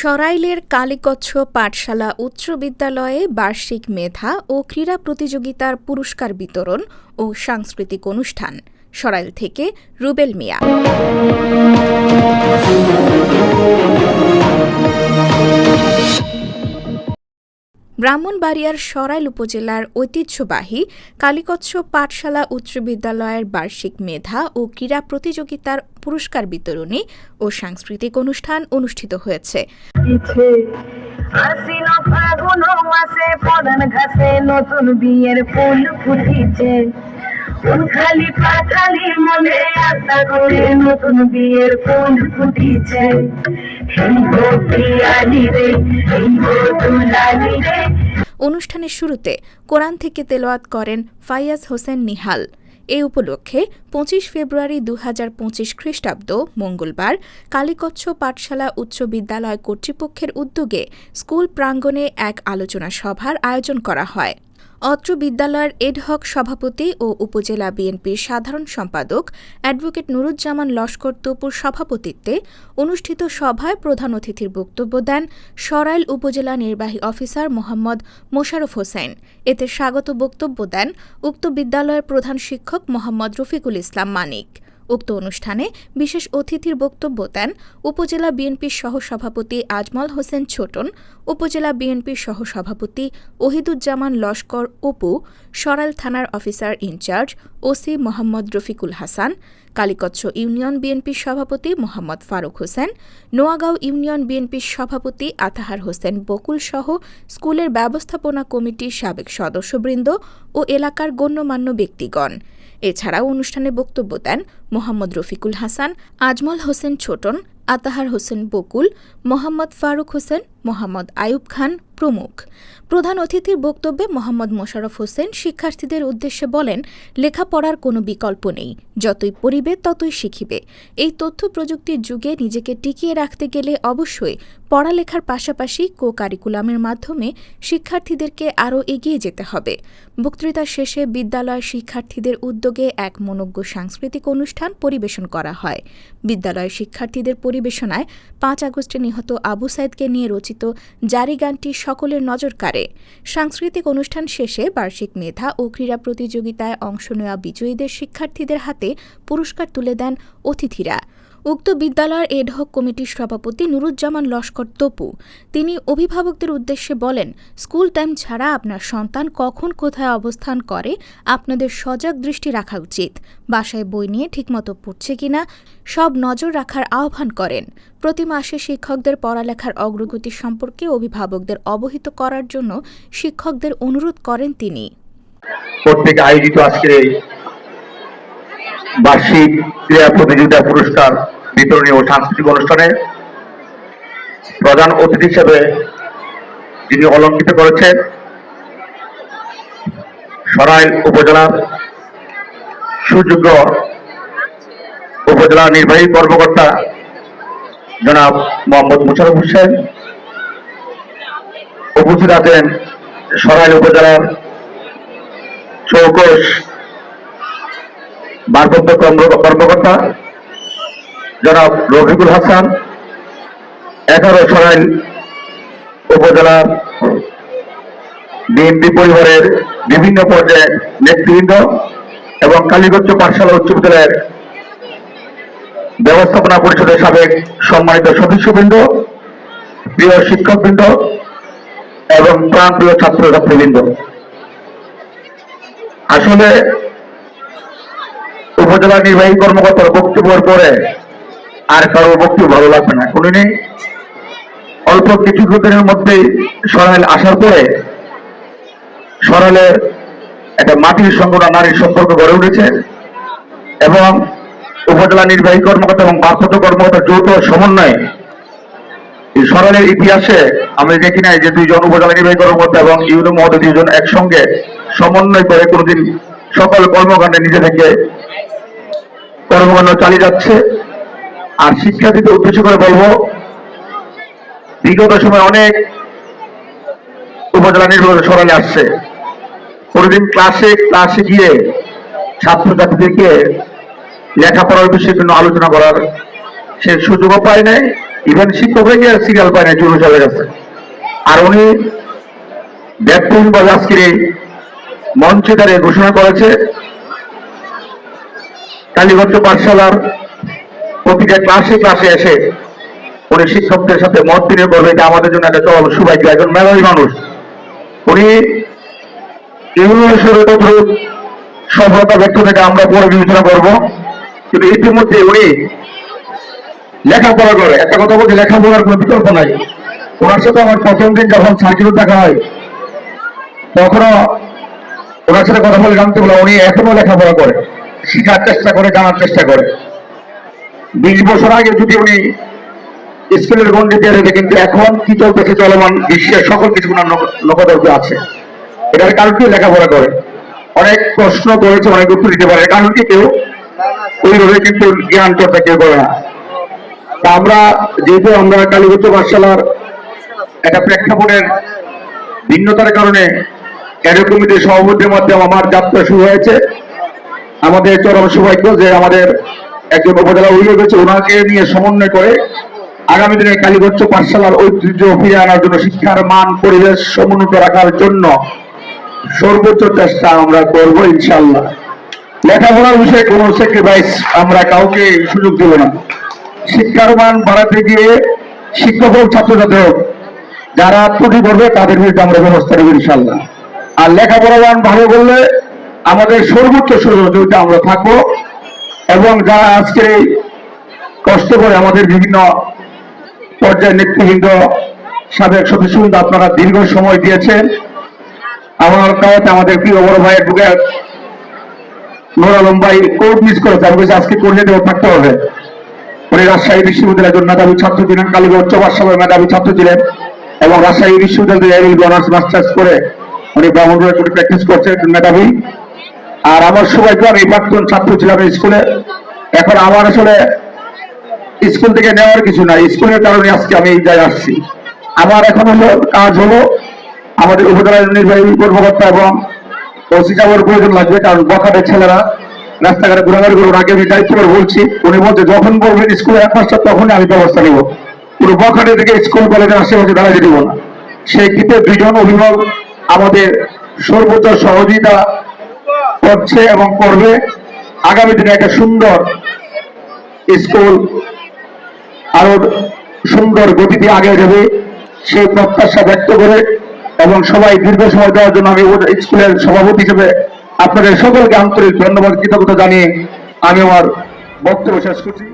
সরাইলের কালীকচ্ছ পাঠশালা উচ্চ বিদ্যালয়ে বার্ষিক মেধা ও ক্রীড়া প্রতিযোগিতার পুরস্কার বিতরণ ও সাংস্কৃতিক অনুষ্ঠান। সরাইল থেকে রুবেল মিয়া। ব্রাহ্মণবাড়িয়ার সরাইল উপজেলার ঐতিহ্যবাহী কালীকচ্ছ পাঠশালা উচ্চ বিদ্যালয়ের বার্ষিক মেধা ও ক্রীড়া প্রতিযোগিতার পুরস্কার বিতরণী ও সাংস্কৃতিক অনুষ্ঠান অনুষ্ঠিত হয়েছে। নতুন বিয়ের ফুল ফুটিছে, খালি পাখালি মনে আশা করে নতুন বিয়ের ফুল ফুটিছে। অনুষ্ঠানের শুরুতে কোরআন থেকে তেলাওয়াত করেন ফাইয়াজ হোসেন নিহাল। এ উপলক্ষে ২৫ ফেব্রুয়ারি ২০২৫ খ্রিস্টাব্দ মঙ্গলবার কালীকচ্ছ পাঠশালা উচ্চ বিদ্যালয় কর্তৃপক্ষের উদ্যোগে স্কুল প্রাঙ্গণে এক আলোচনা সভার আয়োজন করা হয়। অত্র বিদ্যালয়ের এডহক সভাপতি ও উপজেলা বিএনপির সাধারণ সম্পাদক অ্যাডভোকেট নুরুজ্জামান লস্কর তপুর সভাপতিত্বে অনুষ্ঠিত সভায় প্রধান অতিথির বক্তব্য দেন সরাইল উপজেলা নির্বাহী অফিসার মোহাম্মদ মোশাররফ হোসেন। এতে স্বাগত বক্তব্য দেন উক্ত বিদ্যালয়ের প্রধান শিক্ষক মোহাম্মদ রফিকুল ইসলাম মানিক। উক্ত অনুষ্ঠানে বিশেষ অতিথির বক্তব্য দেন উপজেলা বিএনপির সহসভাপতি আজমল হোসেন ছোটন, উপজেলা বিএনপির সহসভাপতি ওহিদুজ্জামান লস্কর অপু, সরাইল থানার officer in charge OC Mohammad Rafiqul Hasan, Kalikachchha union বিএনপির সভাপতি মোহাম্মদ ফারুক হোসেন, নোয়াগাঁও ইউনিয়ন বিএনপির সভাপতি আতাহার হোসেন বকুল সহ স্কুলের ব্যবস্থাপনা কমিটির সাবেক সদস্যবৃন্দ ও এলাকার গণ্যমান্য ব্যক্তিগণ। এছাড়াও অনুষ্ঠানে বক্তব্য দেন মোহাম্মদ রফিকুল হাসান, আজমল হোসেন ছোটন, আতাহার হোসেন বকুল, মোহাম্মদ ফারুক হোসেন, মোহাম্মদ আয়ুব খান প্রমুখ। প্রধান অতিথির বক্তব্যে মোহাম্মদ মোশাররফ হোসেন শিক্ষার্থীদের উদ্দেশ্যে বলেন, লেখাপড়ার কোনো বিকল্প নেই, যতই পড়িবে ততই শিখিবে। এই তথ্য প্রযুক্তির যুগে নিজেকে টিকিয়ে রাখতে গেলে অবশ্যই পড়ালেখার পাশাপাশি কো কারিকুলামের মাধ্যমে শিক্ষার্থীদেরকে আরও এগিয়ে যেতে হবে। বক্তৃতা শেষে বিদ্যালয়ের শিক্ষার্থীদের উদ্যোগে এক মনোজ্ঞ সাংস্কৃতিক অনুষ্ঠান পরিবেশন করা হয়। বিদ্যালয়ের শিক্ষার্থীদের পরিবেশনায় ৫ আগস্টে নিহত আবু সাইদকে নিয়ে রচিত জারি গানটি সকলের নজর কাড়ে। সাংস্কৃতিক অনুষ্ঠান শেষে বার্ষিক মেধা ও ক্রীড়া প্রতিযোগিতায় অংশ নেওয়া বিজয়ীদের শিক্ষার্থীদের হাতে পুরস্কার তুলে দেন অতিথিরা। উক্ত বিদ্যালয়ের এডহক কমিটির সভাপতি নুরুজ্জামান লস্কর তপু তিনি অভিভাবকদের উদ্দেশ্যে বলেন, স্কুল টাইম ছাড়া আপনার সন্তান কখন কোথায় অবস্থান করে আপনাদের সজাগ দৃষ্টি রাখা উচিত। বাসায় বই নিয়ে ঠিকমতো পড়ছে কিনা সব নজর রাখার আহ্বান করেন। প্রতি মাসে শিক্ষকদের পড়ালেখার অগ্রগতি সম্পর্কে অভিভাবকদের অবহিত করার জন্য শিক্ষকদের অনুরোধ করেন তিনি। প্রত্যেক আয়োজিত আজকের বার্ষিক ক্রীড়া প্রতিযোগিতা পুরস্কার বিতরণী ও সাংস্কৃতিক অনুষ্ঠানে প্রধান অতিথি হিসেবে যিনি অলঙ্কৃত করেছেন সরাইল উপজেলার সুযোগ্য উপজেলা নির্বাহী কর্মকর্তা জনাব মোহাম্মদ মোশাররফ হোসেন, উপস্থিত আছেন সরাইল উপজেলার চৌকস ভারপ্রাপ্ত কর্মকর্তা জনাব রফিকুল হাসান, 11 সরাইল উপজেলার বিএনপি পরিবারের বিভিন্ন পর্যায়ে নেতৃবৃন্দ এবং কালীকচ্ছ পাঠশালা উচ্চ বিদ্যালয়ের ব্যবস্থাপনা পরিষদের সাবেক সম্মানিত সদস্যবৃন্দ, প্রিয় শিক্ষকবৃন্দ এবং প্রাণপ্রিয় ছাত্রছাত্রীবৃন্দ, আসলে উপজেলা নির্বাহী কর্মকর্তার বক্তব্যের পরে আর কারোর বক্তব্য ভালো লাগবে না। উনি অল্প কিছুদিনের মধ্যেই সরাইল আসার পরে সরাইলে একটা মাটির সঙ্গে নারীর সম্পর্ক গড়ে উঠেছে এবং উপজেলা নির্বাহী কর্মকর্তা এবং ভারপ্রাপ্ত কর্মকর্তার যৌথ সমন্বয়ে এই সরাইলের ইতিহাসে আমি দেখি নাই যে দুইজন উপজেলা নির্বাহী কর্মকর্তা এবং ইউনো মহোদয় দুইজন একসঙ্গে সমন্বয় করে কোনোদিন সকল কর্মকাণ্ডে নিজে থেকে কর্মকাণ্ড চালিয়ে যাচ্ছে। আর শিক্ষার্থীদের উদ্দেশ্য করে বলবো, বিগত সময় অনেক উপজেলা নির্বাহী সরাইলে আসছে, কোনোদিন ক্লাসে গিয়ে ছাত্রছাত্রীদেরকে লেখাপড়ার বিষয়ে কোনো আলোচনা করার সে সুযোগও পায় নাই ইভেন শিক্ষকরা গিয়ে সিরিয়াল পায় না চলে চলে গেছে। আর উনি ব্যক্তিগতভাবে আজকের এই মঞ্চে দাঁড়িয়ে ঘোষণা করেছে কালীগঞ্জ পাঠশালার প্রতিটা ক্লাসে ক্লাসে এসে উনি শিক্ষকদের সাথে মত বিনিময় করবে, এটা আমাদের জন্য একটা চরম সৌভাগ্য। একজন মেধাবী মানুষ, উনি সফলতা ব্যক্ত থেকে আমরা পরে বিবেচনা করব, কিন্তু ইতিমধ্যে উনি লেখাপড়া করে। একটা কথা বলছি, লেখাপড়ার কোনো বিকল্প নাই। ওনার সাথে আমার প্রথম দিন যখন সার্কিটে দেখা হয় তখনও ওনার সাথে কথা বলে জানতে বলে উনি এখনো লেখাপড়া করে, শিখার চেষ্টা করে, জানার চেষ্টা করে। 20 বছর আগে যদি উনি স্কুলের গণ্ডি দিয়ে রেখে, কিন্তু এখন কি চলতেছে চলমান বিশ্বের সকল কিছু ওনার নখদর্পে আছে। এটার কারণ কি? লেখাপড়া করে। অনেক প্রশ্ন করেছে, অনেক উত্তর দিতে পারে, কারণ কি কেউ ওইভাবে কিন্তু জ্ঞান চর্চা কেউ করে না। তা আমরা যেহেতু আমরা কালীগঞ্জ পাঠশালার একটা প্রেক্ষাপটের ভিন্নতার কারণে ক্যাডার কমিটির সভাপতির মাধ্যমে আমার যাত্রা শুরু হয়েছে। আমাদের চরম সৌভাগ্য যে আমাদের একজন উপজেলা অভিযোগ হয়েছে, ওনাকে নিয়ে সমন্বয় করে আগামী দিনে কালীগঞ্জ পাঠশালার ঐতিহ্য ফিরে আনার জন্য, শিক্ষার মান পরিবেশ সমুন্নত রাখার জন্য সর্বোচ্চ চেষ্টা আমরা করব ইনশাআল্লাহ। লেখাপড়ার বিষয়ে কোনো স্যাক্রিফাইস আমরা কাউকে সুযোগ দেব না। শিক্ষার মান বাড়াতে গিয়ে শিক্ষক হোক, ছাত্রছাত্রী হোক, যারা ত্রুটি করবে তাদের বিরুদ্ধে আমরা ব্যবস্থা নেব ইনশাআল্লাহ। আর লেখাপড়া মান ভালো করলে আমাদের সর্বোচ্চ সহযোগিতা আমরা থাকবো। এবং যারা আজকে কষ্ট করে আমাদের বিভিন্ন পর্যায়ের নেতৃবৃন্দ, সাবেক সদস্যবৃন্দ, আপনারা দীর্ঘ সময় দিয়েছেন। আমার কাছে আমাদের প্রিয় বড় ভাই অ্যাডভোকেট নুর আলম ভাই কোর্ট মিস করেছে, আমি বলছি আজকে কোর্টে থাকতে হবে। উনি রাজশাহী বিশ্ববিদ্যালয়ের একজন মেধাবী ছাত্র ছিলেন, কালীগঞ্জ উচ্চ পাঠশালার মেধাবী ছাত্র ছিলেন, এবং রাজশাহী বিশ্ববিদ্যালয় এলএলবি অনার্স মাস্টার্স করে উনি ব্রাহ্মণবাড়িয়া কোর্টে প্র্যাকটিস করছেন, মেধাবী। আর আমার সৌভাগ্য, আমি প্রাক্তন ছাত্র ছিলাম স্কুলে। এখন আমার আসলে স্কুল থেকে নেওয়ার কিছু নাই, স্কুলের কারণে আজকে আমি এই জায়গায় আসছি। আমার এখন হলো কাজ হলো আমাদের উপজেলার নির্বাহী কর্মকর্তা এবং ওসি সাহেবের প্রয়োজন লাগবে, কারণ বখাটের ছেলেরা রাস্তাঘাটে ঘোরাঘুরি করুন। আগে আমি দায়িত্ব করে বলছি, উনি বলছে যখন বলবেন স্কুলে এক মাস্টার তখনই আমি ব্যবস্থা নিব। পুরো বখাটে থেকে স্কুল কলেজের আশেপাশে দাঁড়াতে দিব না। সেই ক্ষেত্রে দুজন অভিভাবক আমাদের সর্বোচ্চ সহযোগিতা করছে এবং করবে। আগামী দিনে একটা সুন্দর স্কুল আরো সুন্দর গতিতে আগে যাবে সেই প্রত্যাশা ব্যক্ত করে, এবং সবাই দীর্ঘ সময় দেওয়ার জন্য আমি স্কুলের সভাপতি হিসেবে আপনাদের সকলকে আন্তরিক ধন্যবাদ, কৃতজ্ঞতা জানিয়ে আমি আমার বক্তব্য শেষ করছি।